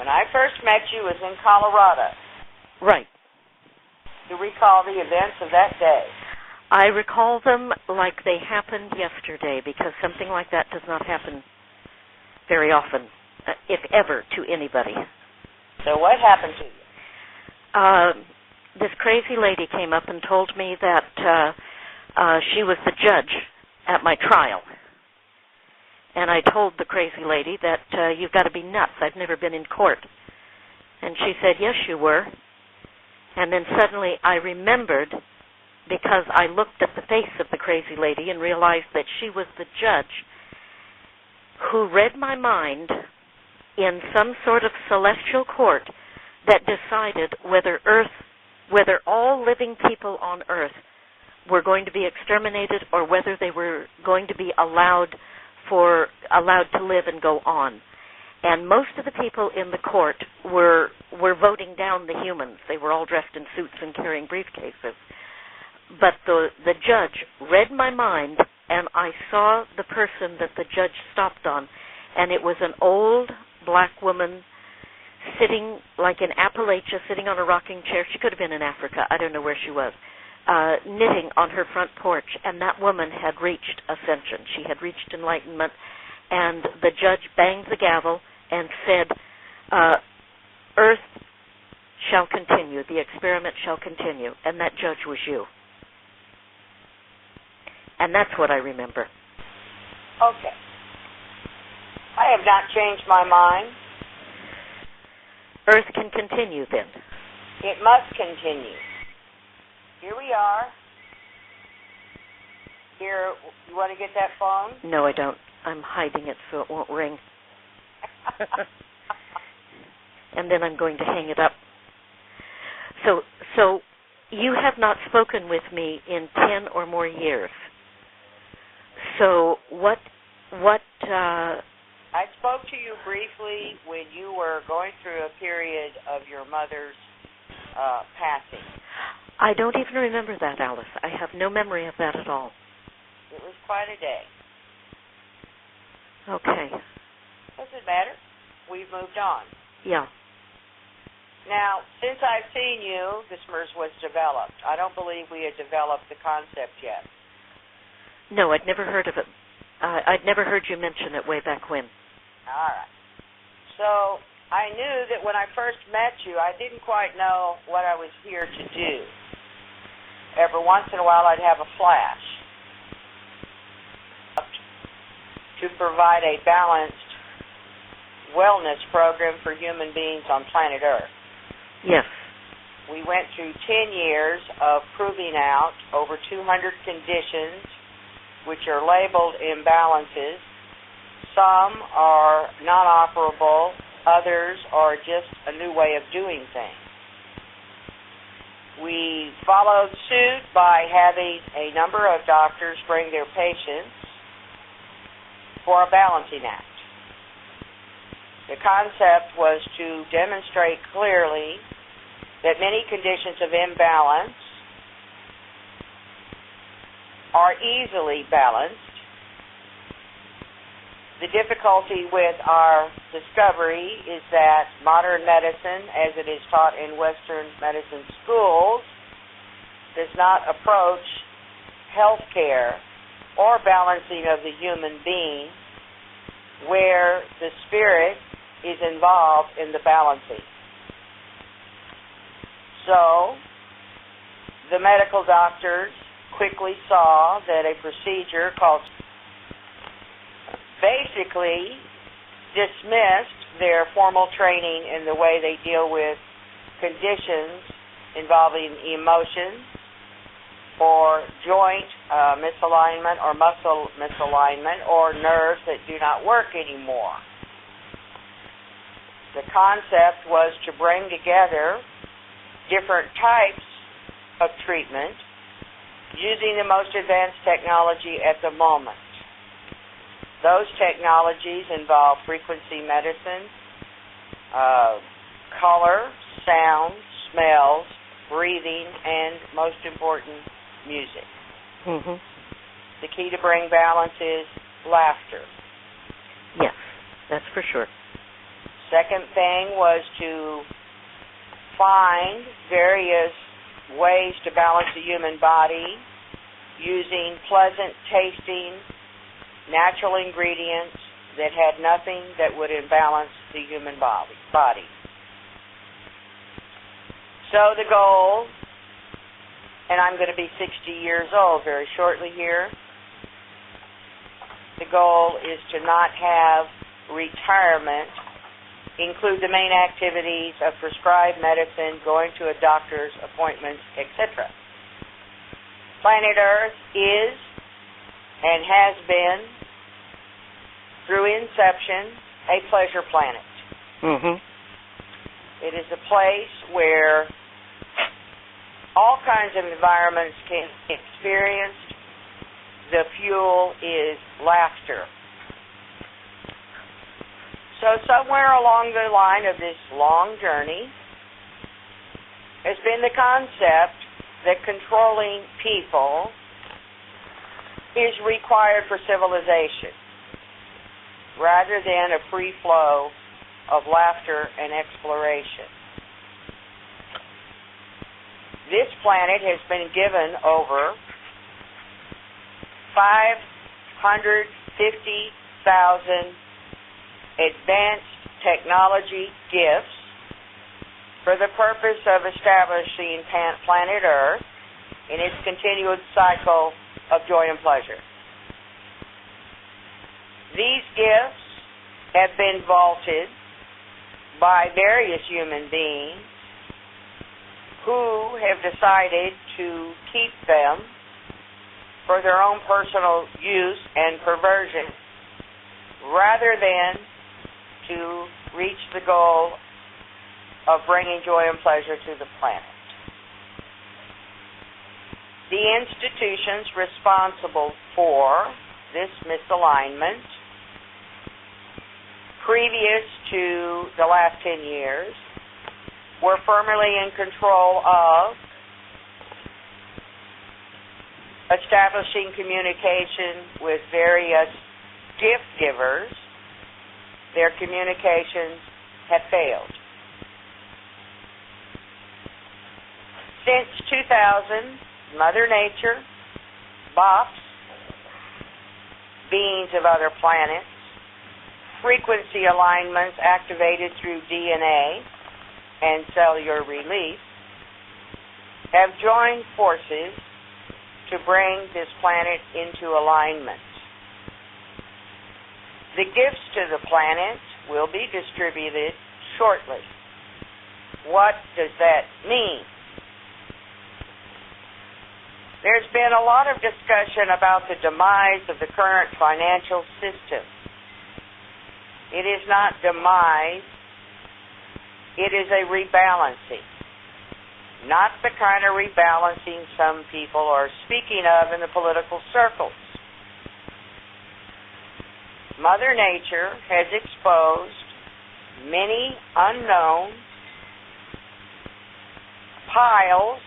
When I first met you was in Colorado. Right. Do you recall the events of that day? I recall them like they happened yesterday, because something like that does not happen very often, if ever, to anybody. So what happened to you? This crazy lady came up and told me that she was the judge at my trial. And I told the crazy lady that you've got to be nuts. I've never been in court. And she said, yes, you were. And then suddenly I remembered, because I looked at the face of the crazy lady and realized that she was the judge who read my mind in some sort of celestial court that decided whether all living people on Earth were going to be exterminated or whether they were going to be allowed to live and go on. And most of the people in the court were voting down the humans. They were all dressed in suits and carrying briefcases. But the judge read my mind, and I saw the person that the judge stopped on, and it was an old black woman sitting like in Appalachia, sitting on a rocking chair. She could have been in Africa. I don't know where she was. Knitting on her front porch, and that woman had reached ascension. She had reached enlightenment, and the judge banged the gavel and said, Earth shall continue, the experiment shall continue, and that judge was you. And that's what I remember. Okay. I have not changed my mind. Earth can continue then. It must continue. Here we are. Here, you want to get that phone? No, I don't. I'm hiding it so it won't ring. And then I'm going to hang it up. So you have not spoken with me in 10 or more years. So what I spoke to you briefly when you were going through a period of your mother's passing. I don't even remember that, Alice. I have no memory of that at all. It was quite a day. Okay. Doesn't matter. We've moved on. Yeah. Now, since I've seen you, the SMERS was developed. I don't believe we had developed the concept yet. No, I'd never heard of it. I'd never heard you mention it way back when. All right. So I knew that when I first met you, I didn't quite know what I was here to do. Every once in a while, I'd have a flash to provide a balanced wellness program for human beings on planet Earth. Yes. We went through 10 years of proving out over 200 conditions which are labeled imbalances. Some are non-operable, others are just a new way of doing things. We followed suit by having a number of doctors bring their patients for a balancing act. The concept was to demonstrate clearly that many conditions of imbalance are easily balanced. The difficulty with our discovery is that modern medicine, as it is taught in Western medicine schools, does not approach health care or balancing of the human being where the spirit is involved in the balancing. So, the medical doctors quickly saw that a procedure called basically dismissed their formal training in the way they deal with conditions involving emotions or joint misalignment or muscle misalignment or nerves that do not work anymore. The concept was to bring together different types of treatment using the most advanced technology at the moment. Those technologies involve frequency medicine, color, sound, smells, breathing, and most important, music. Mm-hmm. The key to bring balance is laughter. Yes, that's for sure. Second thing was to find various ways to balance the human body using pleasant tasting, natural ingredients that had nothing that would imbalance the human body. So the goal, and I'm going to be 60 years old very shortly here, the goal is to not have retirement include the main activities of prescribed medicine, going to a doctor's appointments, etc. Planet Earth is and has been, through inception, a pleasure planet. Mm-hmm. It is a place where all kinds of environments can be experienced. The fuel is laughter. So somewhere along the line of this long journey has been the concept that controlling people is required for civilization, rather than a free flow of laughter and exploration. This planet has been given over 550,000 advanced technology gifts for the purpose of establishing planet Earth in its continued cycle of joy and pleasure. These gifts have been vaulted by various human beings who have decided to keep them for their own personal use and perversion rather than to reach the goal of bringing joy and pleasure to the planet. The institutions responsible for this misalignment previous to the last 10 years were firmly in control of establishing communication with various gift givers. Their communications have failed. Since 2000, Mother Nature, bops, beings of other planets, frequency alignments activated through DNA and cellular release, have joined forces to bring this planet into alignment. The gifts to the planet will be distributed shortly. What does that mean? There's been a lot of discussion about the demise of the current financial system. It is not demise, it is a rebalancing. Not the kind of rebalancing some people are speaking of in the political circles. Mother Nature has exposed many unknown piles,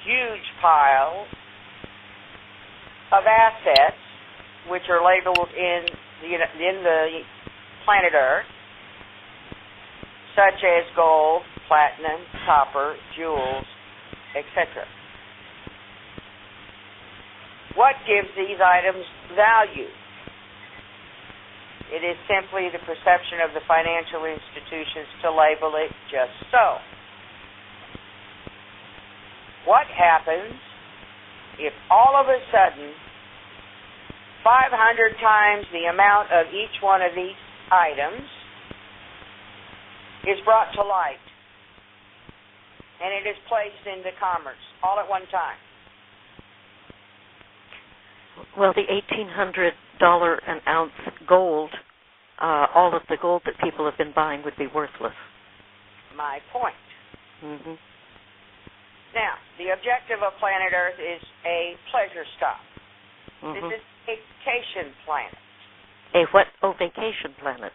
huge piles, of assets which are labeled in the planet Earth, such as gold, platinum, copper, jewels, etc. What gives these items value? It is simply the perception of the financial institutions to label it just so. What happens if all of a sudden 500 times the amount of each one of these items is brought to light and it is placed into commerce all at one time? Well, the $1,800 an ounce gold, all of the gold that people have been buying would be worthless. My point. Mm-hmm. Now, the objective of planet Earth is a pleasure stop. Mm-hmm. This is a vacation planet. A what? Oh, vacation planet.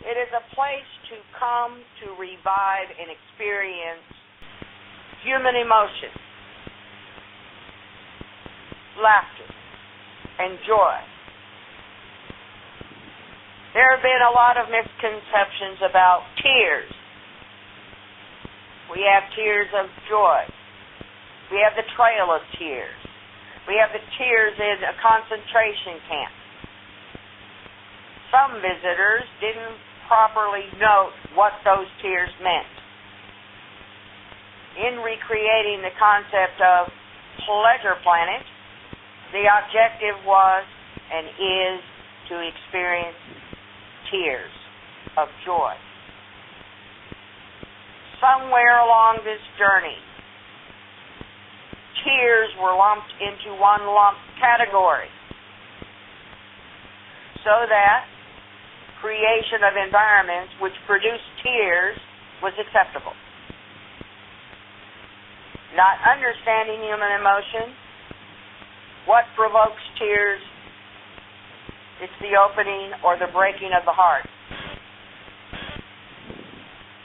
It is a place to come to revive and experience human emotion, laughter, and joy. There have been a lot of misconceptions about tears. We have tears of joy. We have the trail of tears. We have the tears in a concentration camp. Some visitors didn't properly note what those tears meant. In recreating the concept of Pleasure Planet, the objective was and is to experience tears of joy. Somewhere along this journey, tears were lumped into one lump category, so that creation of environments which produce tears was acceptable. Not understanding human emotion, what provokes tears? It's the opening or the breaking of the heart.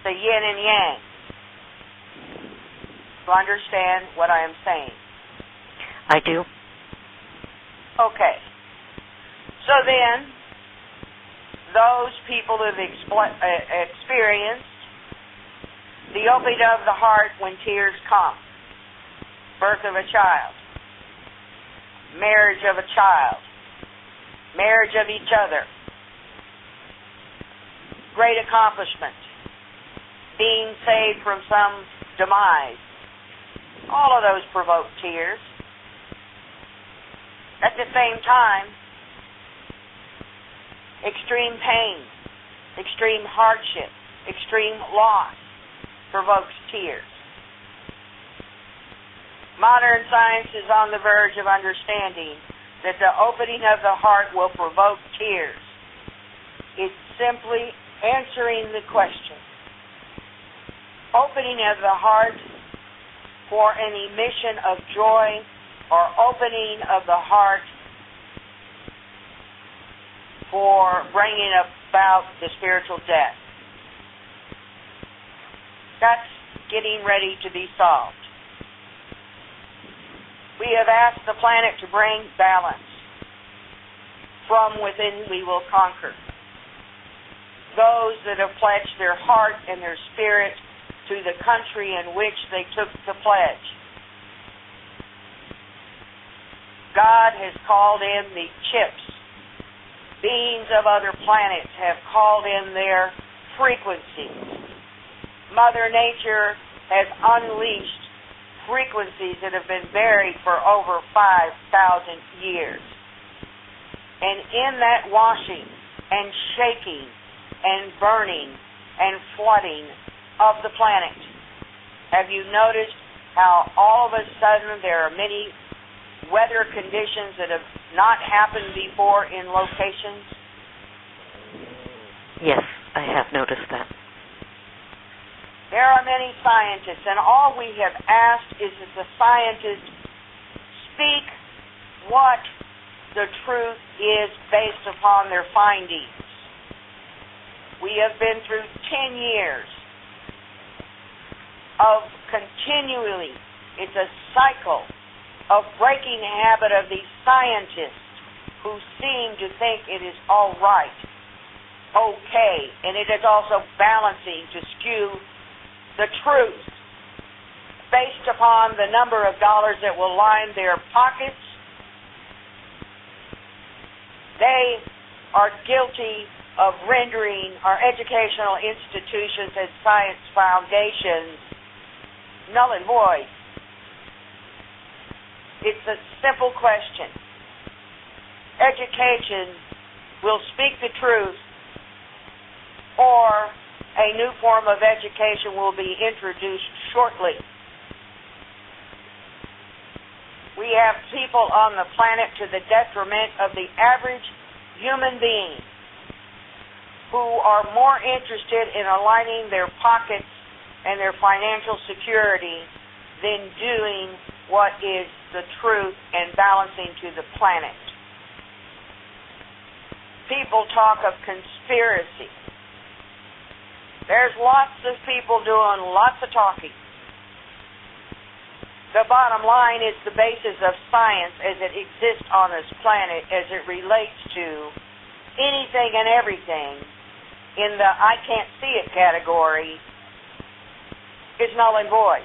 The yin and yang. To understand what I am saying. I do. Okay. So then, those people who have experienced the opening of the heart when tears come, birth of a child, marriage of a child, marriage of each other, great accomplishment, being saved from some demise, all of those provoke tears. At the same time, extreme pain, extreme hardship, extreme loss provokes tears. Modern science is on the verge of understanding that the opening of the heart will provoke tears. It's simply answering the question. Opening of the heart for an emission of joy or opening of the heart for bringing about the spiritual death. That's getting ready to be solved. We have asked the planet to bring balance. From within we will conquer. Those that have pledged their heart and their spirit to the country in which they took the pledge. God has called in the chips. Beings of other planets have called in their frequencies. Mother Nature has unleashed frequencies that have been buried for over 5,000 years. And in that washing and shaking and burning and flooding of the planet, have you noticed how all of a sudden there are many weather conditions that have not happened before in locations? Yes, I have noticed that. There are many scientists, and all we have asked is that the scientists speak what the truth is based upon their findings. We have been through 10 years of continually, it's a cycle of breaking the habit of these scientists who seem to think it is all right, okay, and it is also balancing to skew the truth based upon the number of dollars that will line their pockets. They are guilty of rendering our educational institutions and science foundations null and void. It's a simple question. Education will speak the truth, or a new form of education will be introduced shortly. We have people on the planet to the detriment of the average human being who are more interested in aligning their pockets and their financial security than doing what is the truth and balancing to the planet. People talk of conspiracy. There's lots of people doing lots of talking. The bottom line is the basis of science as it exists on this planet as it relates to anything and everything in the I can't see it category is null and void.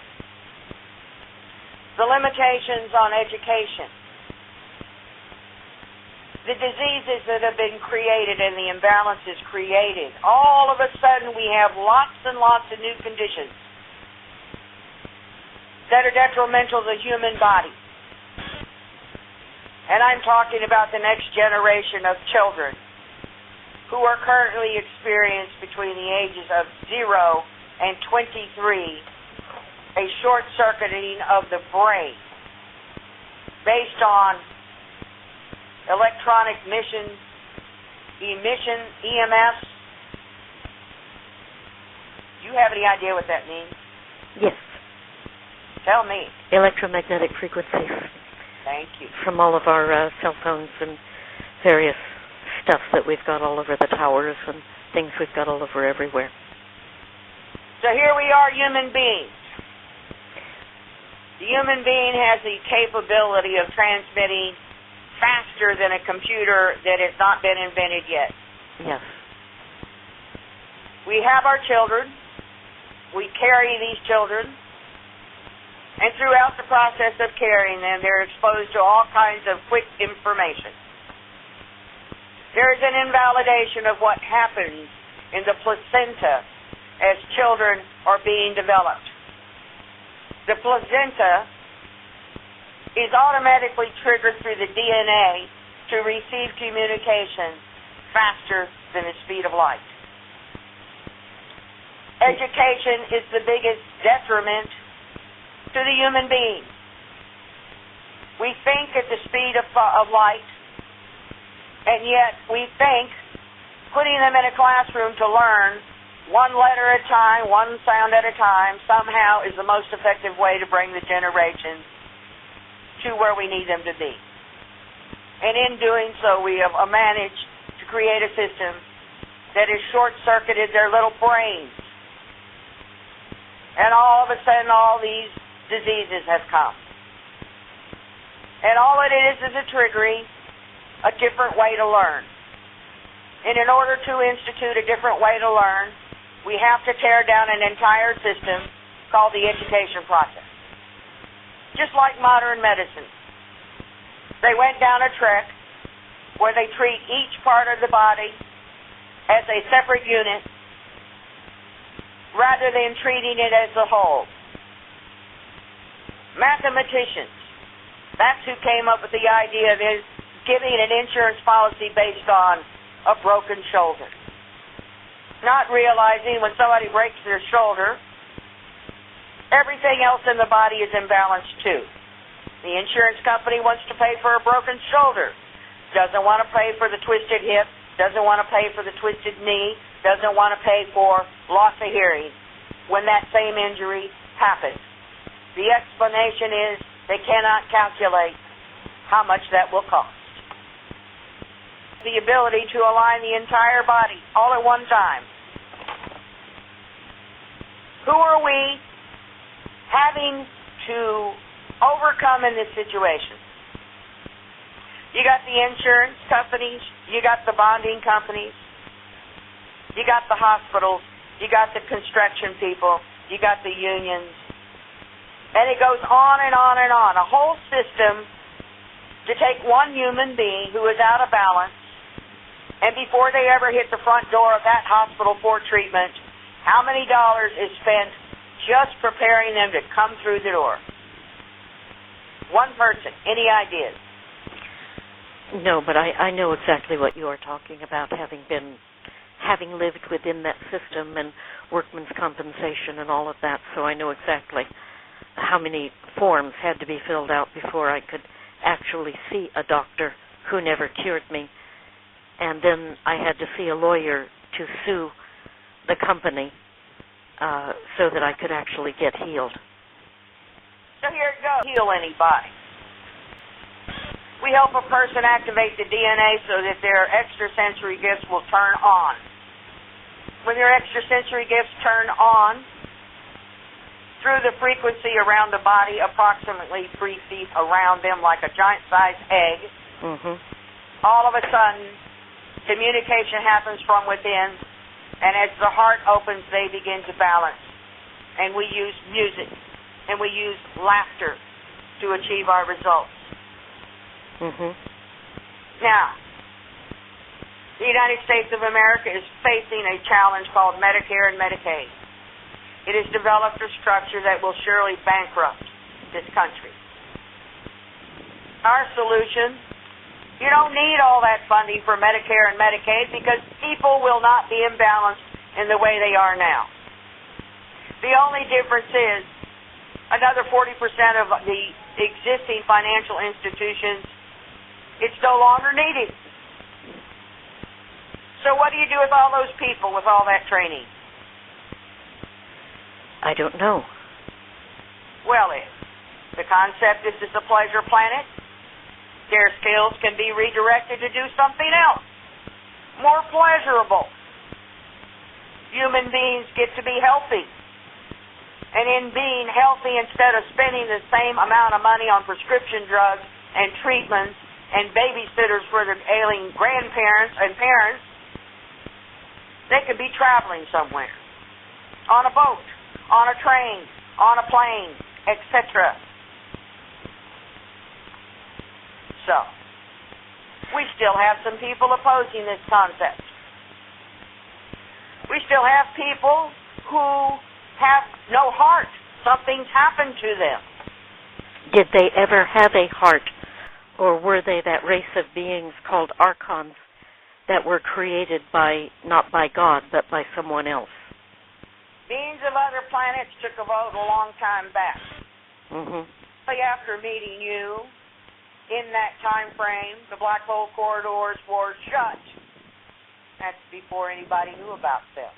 The limitations on education, the diseases that have been created and the imbalances created, all of a sudden we have lots and lots of new conditions that are detrimental to the human body. And I'm talking about the next generation of children who are currently experiencing between the ages of 0 and 23 a short-circuiting of the brain based on electronic emission, EMS. Do you have any idea what that means? Yes. Tell me. Electromagnetic frequencies. Thank you. From all of our cell phones and various stuff that we've got all over the towers and things we've got all over everywhere. So here we are, human beings. The human being has the capability of transmitting faster than a computer that has not been invented yet. Yes. We have our children. We carry these children. And throughout the process of carrying them, they're exposed to all kinds of quick information. There is an invalidation of what happens in the placenta as children are being developed. The placenta is automatically triggered through the DNA to receive communication faster than the speed of light. Education is the biggest detriment to the human being. We think at the speed of light, and yet we think putting them in a classroom to learn one letter at a time, one sound at a time, somehow is the most effective way to bring the generation to where we need them to be. And in doing so, we have managed to create a system that has short-circuited their little brains. And all of a sudden, all these diseases have come. And all it is a triggering a different way to learn. And in order to institute a different way to learn, we have to tear down an entire system called the education process. Just like modern medicine. They went down a track where they treat each part of the body as a separate unit rather than treating it as a whole. Mathematicians, that's who came up with the idea of giving an insurance policy based on a broken shoulder. Not realizing when somebody breaks their shoulder, everything else in the body is imbalanced too. The insurance company wants to pay for a broken shoulder, doesn't want to pay for the twisted hip, doesn't want to pay for the twisted knee, doesn't want to pay for loss of hearing when that same injury happens. The explanation is they cannot calculate how much that will cost. The ability to align the entire body all at one time. Who are we having to overcome in this situation? You got the insurance companies, you got the bonding companies, you got the hospitals, you got the construction people, you got the unions, and it goes on and on and on. A whole system to take one human being who is out of balance, and before they ever hit the front door of that hospital for treatment, how many dollars is spent just preparing them to come through the door? One person. Any ideas? No, but I know exactly what you are talking about, having lived within that system and workman's compensation and all of that, so I know exactly how many forms had to be filled out before I could actually see a doctor who never cured me. And then I had to see a lawyer to sue the company so that I could actually get healed. So here it goes. Heal anybody. We help a person activate the DNA so that their extrasensory gifts will turn on. When their extrasensory gifts turn on, through the frequency around the body, approximately 3 feet around them like a giant-sized egg, all of a sudden, Communication happens from within, and as the heart opens, they begin to balance. And we use music, and we use laughter to achieve our results. Now, the United States of America is facing a challenge called Medicare and Medicaid. It has developed a structure that will surely bankrupt this country. Our solution, you don't need all that funding for Medicare and Medicaid because people will not be imbalanced in the way they are now. The only difference is another 40% of the existing financial institutions, it's no longer needed. So what do you do with all those people with all that training? I don't know. Well, the concept is it's a pleasure planet. Their skills can be redirected to do something else, more pleasurable. Human beings get to be healthy. And in being healthy, instead of spending the same amount of money on prescription drugs and treatments and babysitters for their ailing grandparents and parents, they could be traveling somewhere, on a boat, on a train, on a plane, etc. So, we still have some people opposing this concept. We still have people who have no heart. Something's happened to them. Did they ever have a heart, or were they that race of beings called archons that were created not by God, but by someone else? Beings of other planets took a vote a long time back. After meeting you, in that time frame, the black hole corridors were shut. That's before anybody knew about them.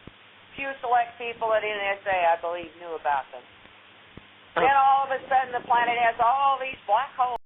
Few select people at NSA, I believe, knew about them. Then all of a sudden the planet has all these black holes.